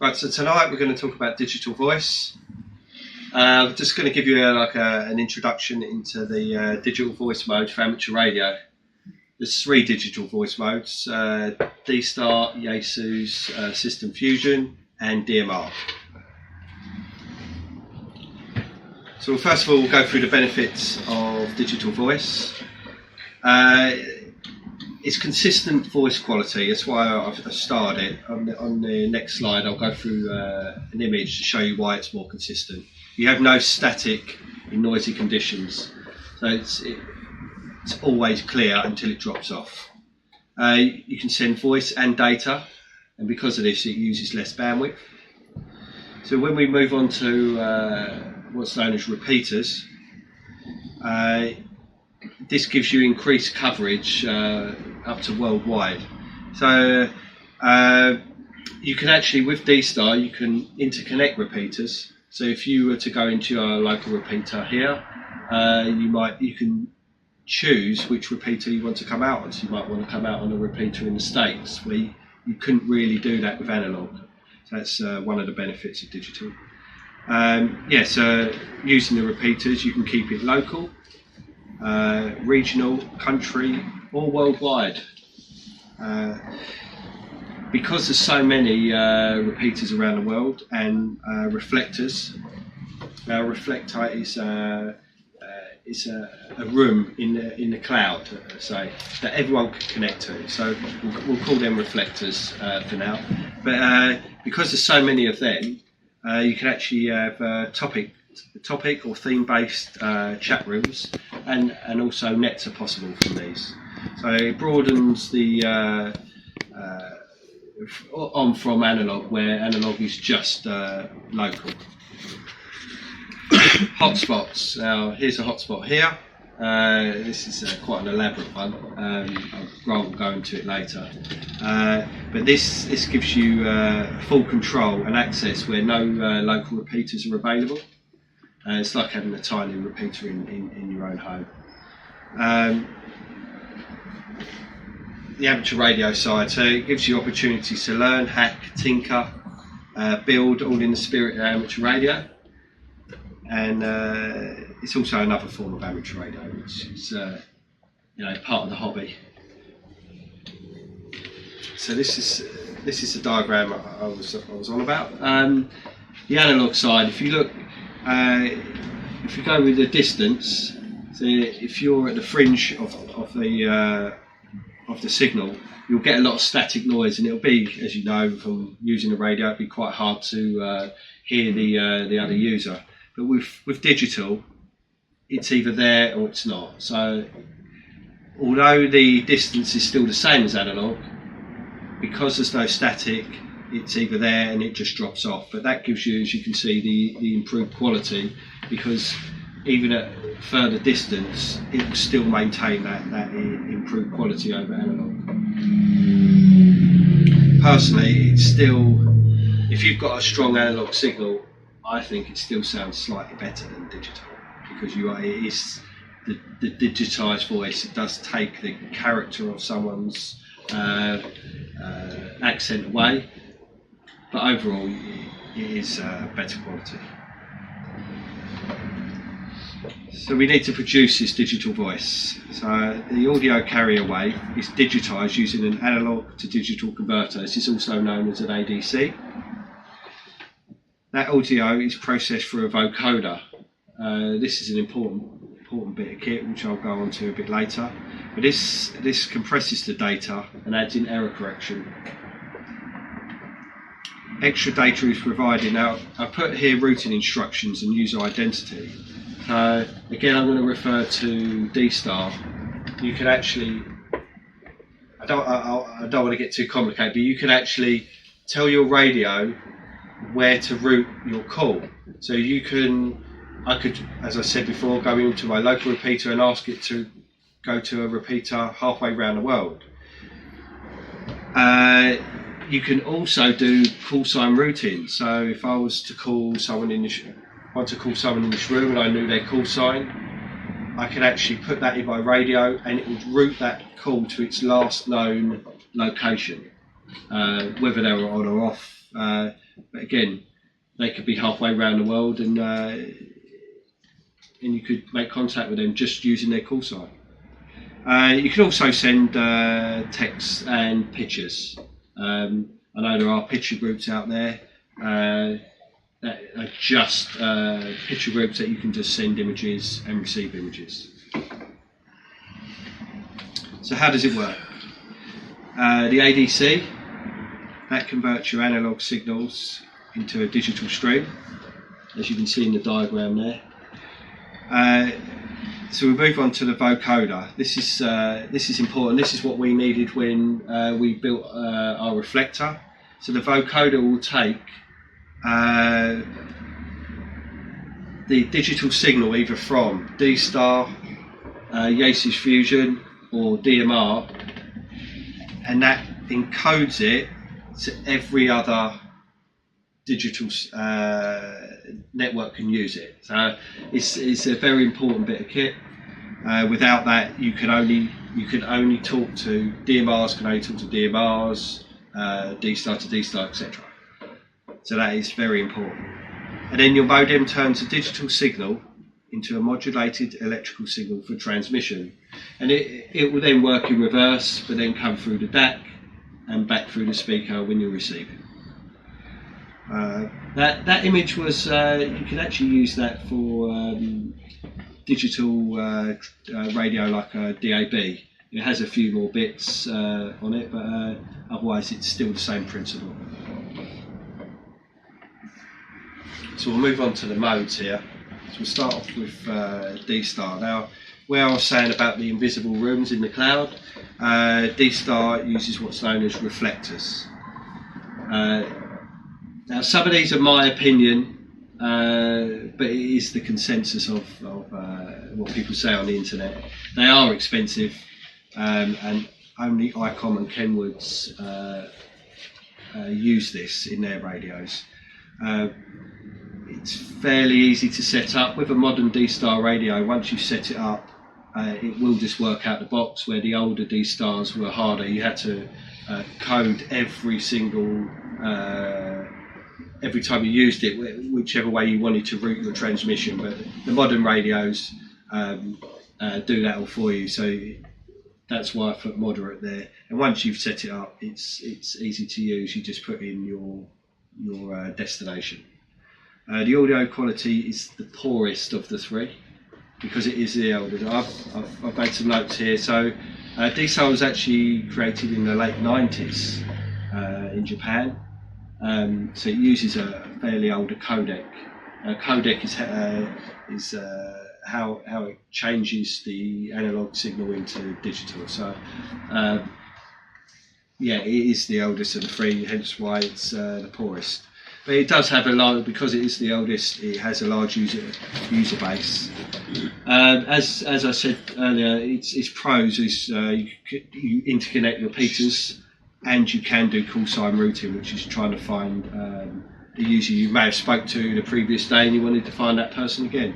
Right, so tonight we're going to talk about digital voice. I'm just going to give you an introduction into the digital voice mode for amateur radio. There's 3 digital voice modes: D-Star, Yaesu's System Fusion, and DMR. So first of all, we'll go through the benefits of digital voice. It's consistent voice quality. That's why I've started it. On the next slide, I'll go through an image to show you why it's more consistent. You have no static in noisy conditions, so it's always clear until it drops off. You can send voice and data, and because of this, it uses less bandwidth. So when we move on to what's known as repeaters, this gives you increased coverage up to worldwide. So you can actually, with D-Star, you can interconnect repeaters. So if you were to go into your local repeater here, you can choose which repeater you want to come out on. So you might want to come out on a repeater in the States, where you couldn't really do that with analog. So that's one of the benefits of digital. So using the repeaters, you can keep it local, regional, country, or worldwide. Because there's so many repeaters around the world and reflectors. Now, a reflector is a room in the cloud, say, that everyone can connect to. So we'll call them reflectors for now. But because there's so many of them, you can actually have topic or theme-based chat rooms, and also nets are possible from these. So it broadens the on from analog, where analog is just local. Hotspots. Now here's a hotspot here. This is quite an elaborate one. I'll rather go into it later. But this gives you full control and access where no local repeaters are available. It's like having a tiny repeater in your own home. The amateur radio side, so it gives you opportunities to learn, hack, tinker, build, all in the spirit of amateur radio. And it's also another form of amateur radio, which is part of the hobby. So this is the diagram I was on about. The analog side, if you look, if you go with the distance, so if you're at the fringe of the signal, you'll get a lot of static noise, and it'll be, as you know from using the radio, it'll be quite hard to hear the other user. But with digital, it's either there or it's not. So although the distance is still the same as analog, because there's no static, it's either there and it just drops off. But that gives you, as you can see, the improved quality, because even at further distance, it will still maintain that improved quality over analog. Personally, it's still, if you've got a strong analog signal, I think it still sounds slightly better than digital, because it is the digitized voice. It does take the character of someone's accent away, but overall it is better quality. So we need to produce this digital voice. So the audio carrier wave is digitized using an analog to digital converter. This is also known as an ADC. That audio is processed through a vocoder. This is an important bit of kit, which I'll go on to a bit later. But this compresses the data and adds in error correction. Extra data is provided. Now I put here routing instructions and user identity. Again, I'm going to refer to D-Star. You can actually, I don't want to get too complicated, but you can actually tell your radio where to route your call. So I could, as I said before, go into my local repeater and ask it to go to a repeater halfway around the world. You can also do call sign routing. So if I was to call someone in this room and I knew their call sign, I could actually put that in my radio and it would route that call to its last known location, whether they were on or off. But again, they could be halfway around the world, and you could make contact with them just using their call sign. You can also send texts and pictures. I know there are picture groups out there that are just picture groups that you can just send images and receive images. So how does it work? The ADC, that converts your analog signals into a digital stream, as you can see in the diagram there. So we move on to the vocoder. This is important. This is what we needed when we built our reflector. So the vocoder will take the digital signal either from D-Star, G6 Fusion, or DMR, and that encodes it to every other digital network can use it. So it's a very important bit of kit. Without that, you can only talk to DMRs, can only talk to DMRs, D-Star to D-Star, etc. So that is very important. And then your modem turns a digital signal into a modulated electrical signal for transmission, and it will then work in reverse, but then come through the DAC and back through the speaker when you receive it. That image was, you can actually use that for digital radio like a DAB. It has a few more bits on it, but otherwise it's still the same principle. So we'll move on to the modes here. So we'll start off with D-Star. Now, where I was saying about the invisible rooms in the cloud, D-Star uses what's known as reflectors. Now, some of these are my opinion, but it is the consensus of what people say on the internet. They are expensive, and only ICOM and Kenwood's use this in their radios. It's fairly easy to set up. With a modern D-Star radio, once you set it up, it will just work out the box, where the older D-Stars were harder. You had to code every single every time you used it, whichever way you wanted to route your transmission. But the modern radios do that all for you, so that's why I put moderate there. And once you've set it up, it's easy to use. You just put in your destination. The audio quality is the poorest of the three because it is the eldest. I've made some notes here. So D-Star was actually created in the late 90s in Japan. So it uses a fairly older codec. Codec is how it changes the analog signal into digital. So yeah, it is the oldest of the three, hence why it's the poorest. But it does have a large, because it is the oldest, it has a large user base. As I said earlier, its pros is you interconnect repeaters, and you can do call sign routing, which is trying to find the user you may have spoke to the previous day and you wanted to find that person again.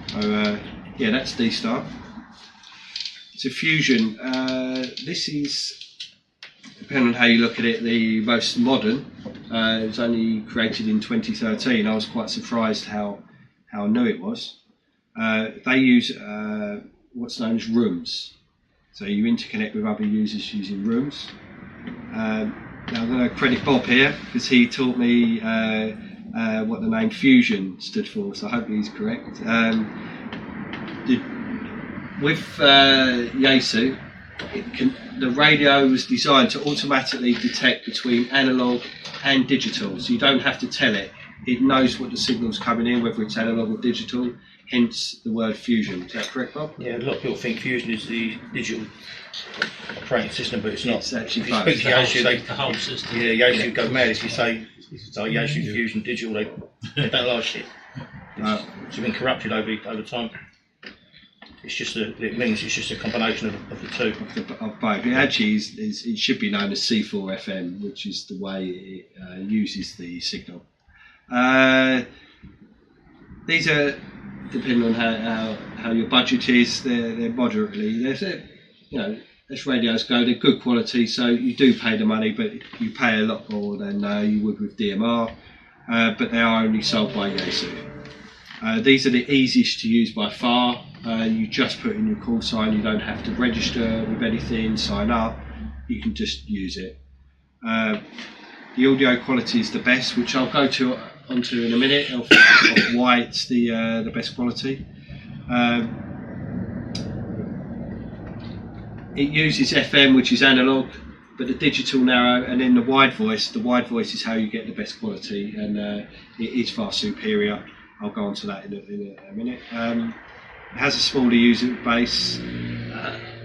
So yeah, that's D-Star. So Fusion, this is, depending on how you look at it, the most modern. It was only created in 2013. I was quite surprised how new it was. They use what's known as rooms. So you interconnect with other users using rooms. Now I'm going to credit Bob here because he taught me what the name Fusion stood for, so I hope he's correct. With Yaesu, the radio was designed to automatically detect between analog and digital, so you don't have to tell it. It knows what the signal's coming in, whether it's analog or digital, hence the word Fusion. Is that correct, Bob? Yeah, a lot of people think Fusion is the digital operating system, but it's not. It's actually if you speak to Yaesu, the whole system. Yeah, Yaesu go mad if you say Yaesu Fusion Digital. They don't like it. It's been corrupted over time. It's just it means it's just a combination of the two. Of both. It actually it should be known as C4 FM, which is the way it uses the signal. These are, depending on how your budget is, they're moderately. As radios go, they're good quality, so you do pay the money, but you pay a lot more than you would with DMR. but they are only sold by Yaesu. These are the easiest to use by far. You just put in your call sign, you don't have to register with anything, sign up, you can just use it. The audio quality is the best, which I'll go onto in a minute, of why it's the best quality. It uses FM, which is analog, but the digital narrow, and then the wide voice is how you get the best quality, and it is far superior. I'll go on to that in a minute. It has a smaller user base.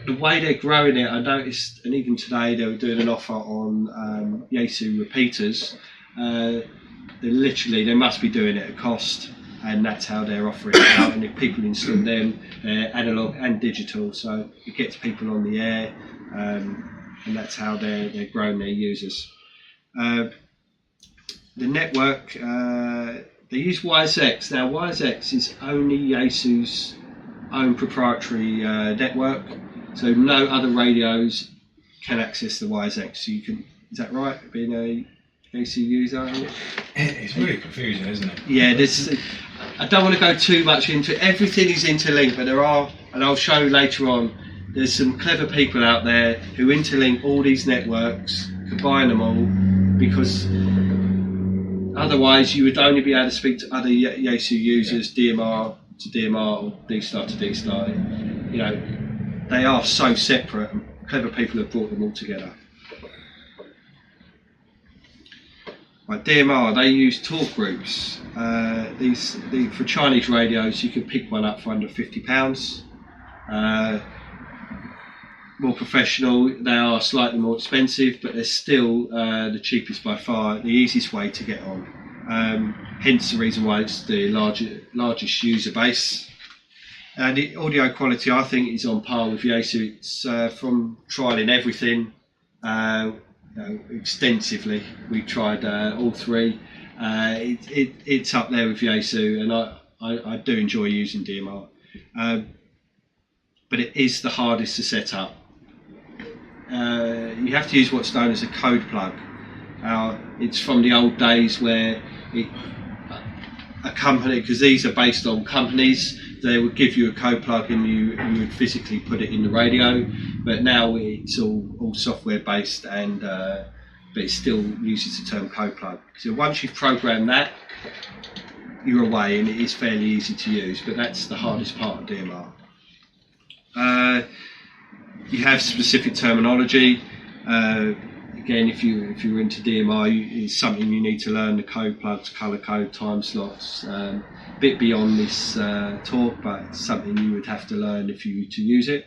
The way they're growing it, I noticed, and even today they were doing an offer on Yaesu repeaters. They must be doing it at cost, and that's how they're offering it out. And if people install them, they're analog and digital, so it gets people on the air, and that's how they're growing their users. The network, they use WiseX. Now WiseX is only Yaesu's own proprietary network, so no other radios can access the WiseX. So you can, is that right? Being a Yaesu user? It's really confusing, isn't it? Yeah, I don't want to go too much into it. Everything is interlinked, but there are, and I'll show later on, there's some clever people out there who interlink all these networks, combine them all, because otherwise you would only be able to speak to other Yaesu users, DMR to DMR or D-Star to D-Star. You know, they are so separate, and clever people have brought them all together. Like DMR, they use talk groups. For Chinese radios, you can pick one up for under £50. More professional, they are slightly more expensive, but they're still the cheapest by far, the easiest way to get on. Hence the reason why it's the largest user base. The audio quality, I think, is on par with Yaesu. It's from trialling everything extensively. We tried all three. It's up there with Yaesu, and I do enjoy using DMR. But it is the hardest to set up. You have to use what's known as a code plug. It's from the old days where a company, because these are based on companies, they would give you a code plug and you would physically put it in the radio, but now it's all software based, and but it still uses the term code plug. So once you've programmed that, you're away, and it is fairly easy to use, but that's the hardest part of DMR. You have specific terminology. Again, if you're into DMR, it's something you need to learn: the code plugs, color code, time slots. A bit beyond this talk, but it's something you would have to learn if you were to use it.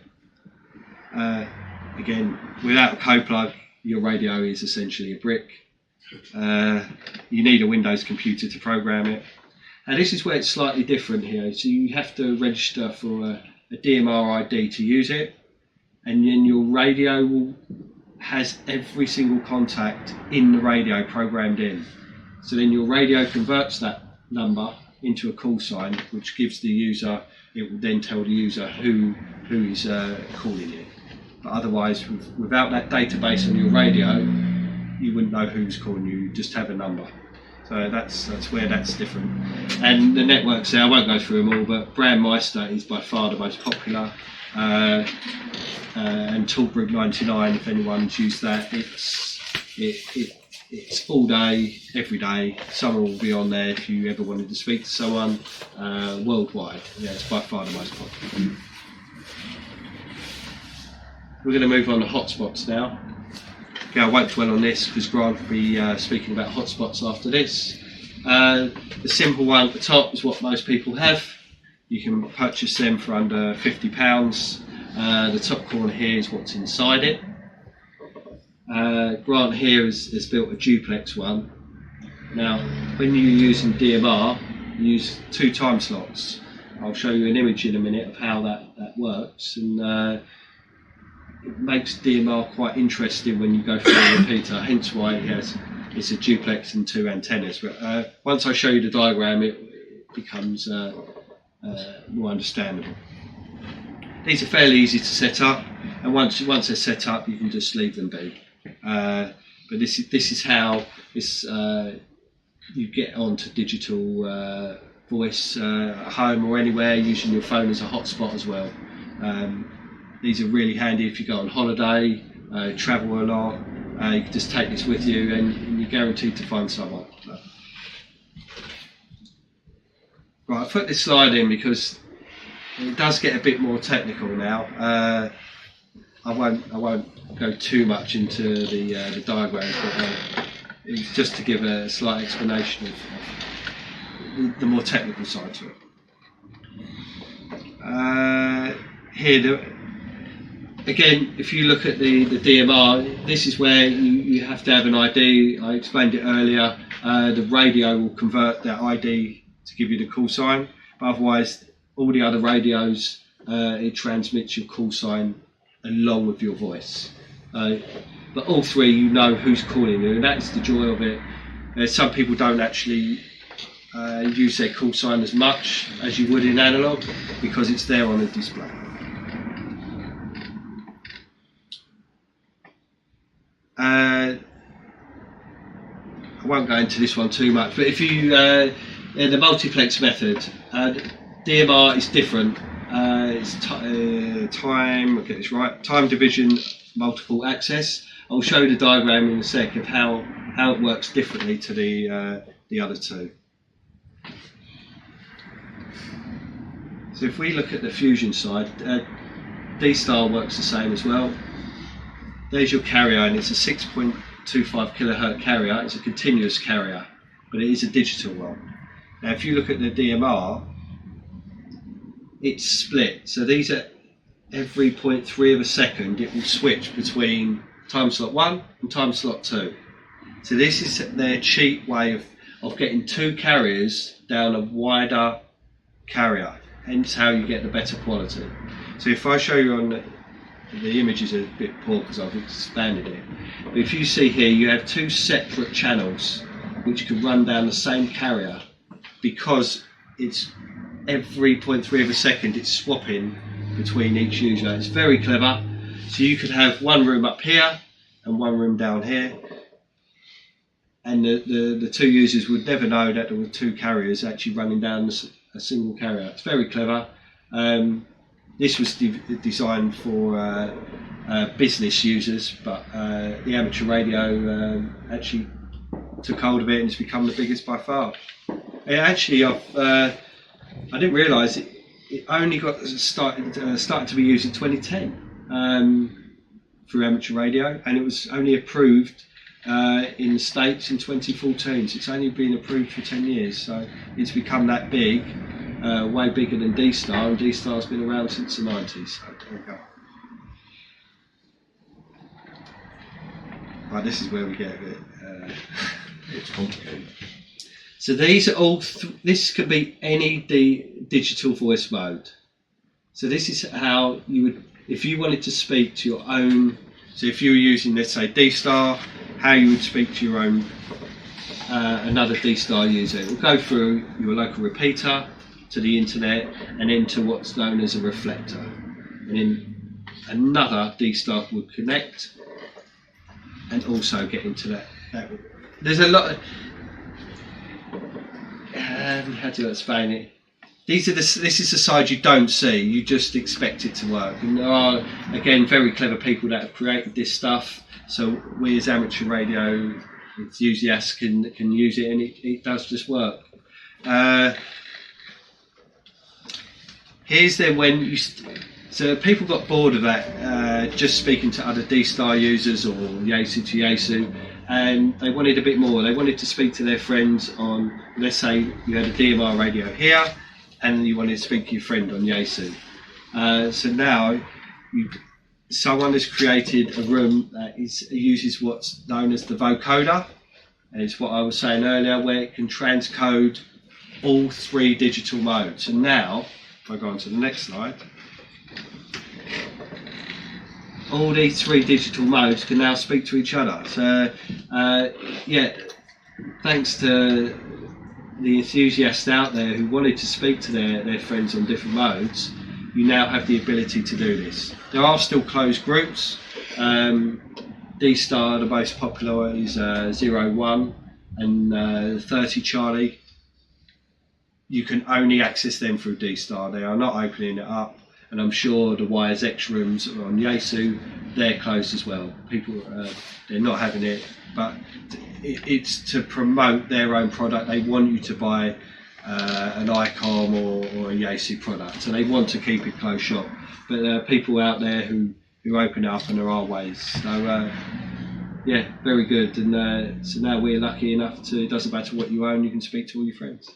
Again, without a code plug, your radio is essentially a brick. You need a Windows computer to program it. And this is where it's slightly different here. So you have to register for a DMR ID to use it, and then your radio has every single contact in the radio programmed in. So then your radio converts that number into a call sign, which gives the user, it will then tell the user who is calling you. But otherwise, without that database on your radio, you wouldn't know who's calling you, you just have a number. So that's where that's different. And the networks there, I won't go through them all, but Brandmeister is by far the most popular. And Talkgroup 99, if anyone's used that, it's all day, every day. Someone will be on there if you ever wanted to speak to someone worldwide. Yeah, it's by far the most popular. We're going to move on to hotspots now. Okay, I won't dwell on this because Grant will be speaking about hotspots after this. The simple one at the top is what most people have. You can purchase them for under £50. The top corner here is what's inside it. Grant here has built a duplex one. Now, when you're using DMR, you use 2 time slots. I'll show you an image in a minute of how that works, and it makes DMR quite interesting when you go through a repeater, hence why it's a duplex and 2 antennas. But once I show you the diagram, it becomes more understandable. These are fairly easy to set up, and once they're set up, you can just leave them be. But this is how this you get onto digital voice at home or anywhere using your phone as a hotspot as well. These are really handy if you go on holiday, travel a lot. You can just take this with you and you're guaranteed to find someone. Right, I put this slide in because it does get a bit more technical now. I won't go too much into the diagrams, but it's just to give a slight explanation of the more technical side to it. Here, again, if you look at the DMR, this is where you have to have an ID. I explained it earlier. The radio will convert that ID to give you the call sign, but otherwise all the other radios, it transmits your call sign along with your voice. But all three, you know who's calling you, and that's the joy of it. Some people don't actually use their call sign as much as you would in analog because it's there on the display. I won't go into this one too much, but if you the multiplex method, DMR is different. It's time. I'll get this right. Time division, multiple access. I'll show you the diagram in a sec of how it works differently to the other two. So if we look at the fusion side, D-Star works the same as well. There's your carrier, and it's a 6.25 kilohertz carrier. It's a continuous carrier, but it is a digital one. Now, if you look at the DMR, it's split. So these are every 0.3 of a second. It will switch between time slot 1 and time slot 2. So this is their cheap way of getting two carriers down a wider carrier. Hence how you get the better quality. So if I show you on the image is a bit poor because I've expanded it. But if you see here, you have two separate channels which can run down the same carrier because it's every 0.3 of a second it's swapping between each user. It's very clever. So you could have one room up here and one room down here, and the two users would never know that there were two carriers actually running down a single carrier. It's very clever. This was designed for business users, but the amateur radio actually took hold of it and it's become the biggest by far. Actually, I didn't realise it only got started to be used in 2010 for amateur radio, and it was only approved in the States in 2014. So it's only been approved for 10 years. So it's become that big. Way bigger than D-Star, and D-Star's been around since the 90s. So there we go. Right, this is where we get a bit. It's complicated. So these are all. This could be any digital voice mode. So this is how you would, if you wanted to speak to your own. So if you were using, let's say, D-Star, how you would speak to your own another D-Star user. It will go through your local repeater, to the internet, and into what's known as a reflector, and then another D-Star would connect and also get into that. There's a lot of, how do I explain it? This is the side you don't see, you just expect it to work, and there are again very clever people that have created this stuff, so we as amateur radio enthusiasts can use it, and it does just work. Here's then when you, so people got bored of that, just speaking to other D-Star users or Yaesu to Yaesu, and they wanted a bit more. They wanted to speak to their friends on, let's say you had a DMR radio here, and you wanted to speak to your friend on Yaesu. So now someone has created a room that uses what's known as the vocoder, and it's what I was saying earlier, where it can transcode all three digital modes. And now, if I go on to the next slide, all these three digital modes can now speak to each other. So, yeah, thanks to the enthusiasts out there who wanted to speak to their friends on different modes, you now have the ability to do this. There are still closed groups. D-Star, the most popular is 01, and 30 Charlie, you can only access them through D-Star. They are not opening it up, and I'm sure the YSX rooms on Yaesu, they're closed as well. People, they're not having it, but it's to promote their own product. They want you to buy an ICOM or a Yaesu product, so they want to keep it closed shop. But there are people out there who open it up, and there are ways. So yeah, very good. And so now we're lucky enough to, it doesn't matter what you own, you can speak to all your friends.